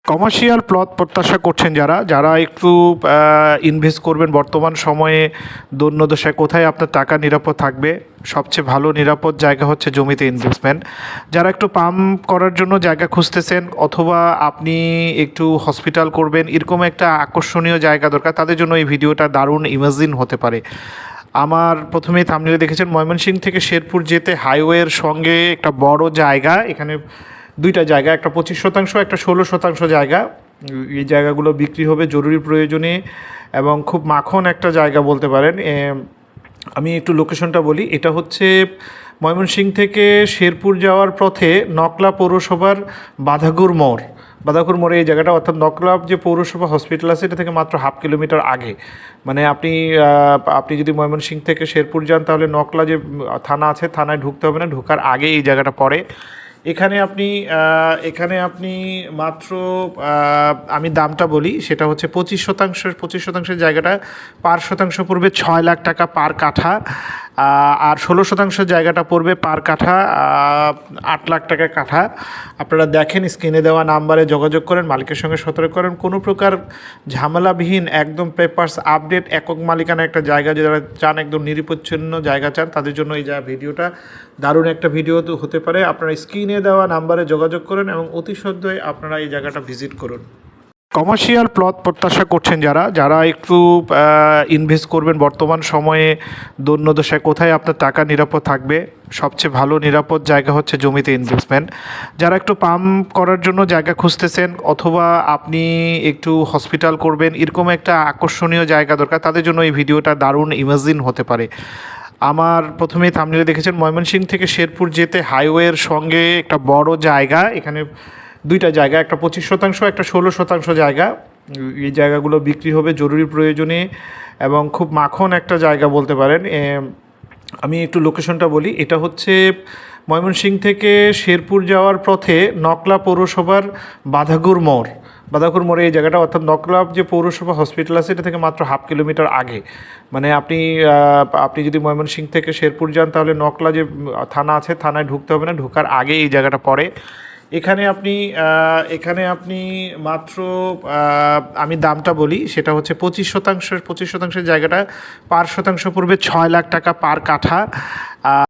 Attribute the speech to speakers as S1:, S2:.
S1: Commercial plot প্রত্যাশা করছেন যারা যারা একটু ইনভেস্ট করবেন বর্তমান সময়ে দৈন্যদশায় কোথায় আপনার টাকা নিরাপদ থাকবে, সবচেয়ে ভালো নিরাপদ জায়গা হচ্ছে জমিতে ইনভেস্টমেন্ট। যারা একটু পাম্প করার জন্য জায়গা খুঁজতেছেন অথবা আপনি একটু হসপিটাল করবেন, এরকম একটা আকর্ষণীয় জায়গা দরকার, তাদের জন্য এই ভিডিওটা দারুণ ইমাজিন হতে পারে। আমার প্রথমেই থাম্বনেলে দেখেছেন ময়মনসিংহ থেকে শেরপুর যেতে হাইওয়ের সঙ্গে একটা বড় জায়গা, এখানে দুইটা জায়গা, একটা 25% একটা 16% জায়গা। এই জায়গাগুলো বিক্রি হবে জরুরি প্রয়োজনে এবং খুব মাখন একটা জায়গা বলতে পারেন। আমি একটু লোকেশনটা বলি, এটা হচ্ছে ময়মনসিংহ থেকে শেরপুর যাওয়ার পথে নকলা পৌরসভার বাঁধাগুর মোড়ে এই জায়গাটা, অর্থাৎ নকলা যে পৌরসভা হসপিটাল আছে এটা থেকে মাত্র 1/2 কিলোমিটার আগে। মানে আপনি যদি ময়মনসিংহ থেকে শেরপুর যান তাহলে নকলা যে থানা আছে থানায় ঢুকতে হবে না, ঢোকার আগে এই জায়গাটা পড়ে। এখানে আপনি মাত্র আমি দামটা বলি, সেটা হচ্ছে 25% জায়গাটা পার শতাংশ পড়বে 6 লাখ টাকা পার কাঠা, আর 16% জায়গাটা পড়বে পার কাঠা 8 লাখ টাকা কাঠা। আপনারা দেখেন, স্ক্রিনে দেওয়া নাম্বারে যোগাযোগ করেন, মালিকের সঙ্গে সতর্ক করেন, কোনো প্রকার ঝামেলাবিহীন একদম পেপারস আপডেট একক মালিকানা একটা জায়গা যারা চান, একদম নিরপেক্ষ জায়গা চান, তাদের জন্য এই ভিডিওটা দারুণ একটা ভিডিও তো হতে পারে। আপনারা স্ক্রিনে দেওয়া নাম্বারে যোগাযোগ করেন এবং অতি সদ্যই আপনারা এই জায়গাটা ভিজিট করুন। কমার্শিয়াল প্লট প্রত্যাশা করছেন যারা যারা একটু ইনভেস্ট করবেন বর্তমান সময়ে দৈন্যদশায় কোথায় আপনার টাকা নিরাপদ থাকবে, সবচেয়ে ভালো নিরাপদ জায়গা হচ্ছে জমিতে ইনভেস্টমেন্ট। যারা একটু পাম্প করার জন্য জায়গা খুঁজতেছেন অথবা আপনি একটু হসপিটাল করবেন, এরকম একটা আকর্ষণীয় জায়গা দরকার, তাদের জন্য এই ভিডিওটা দারুণ ইমাজিন হতে পারে। আমার প্রথমেই থাম্বনেলে দেখেছেন ময়মনসিংহ থেকে শেরপুর যেতে হাইওয়ের সঙ্গে একটা বড় জায়গা, এখানে দুইটা জায়গা, একটা 25% একটা 16% জায়গা। এই জায়গাগুলো বিক্রি হবে জরুরি প্রয়োজনে এবং খুব মাখন একটা জায়গা বলতে পারেন। আমি একটু লোকেশনটা বলি, এটা হচ্ছে ময়মনসিংহ থেকে শেরপুর যাওয়ার পথে নকলা পৌরসভার বাঁধাগুর মোড়ে এই জায়গাটা, অর্থাৎ নকলা যে পৌরসভা হসপিটাল আছে এটা থেকে মাত্র 1/2 কিলোমিটার আগে। মানে আপনি যদি ময়মনসিংহ থেকে শেরপুর যান তাহলে নকলা যে থানা আছে থানায় ঢুকতে হবে না, ঢোকার আগে এই জায়গাটা পড়ে। এখানে আপনি মাত্র আমি দামটা বলি, সেটা হচ্ছে 25% জায়গাটা পার শতাংশ পড়বে 6 লাখ টাকা পার কাঠা,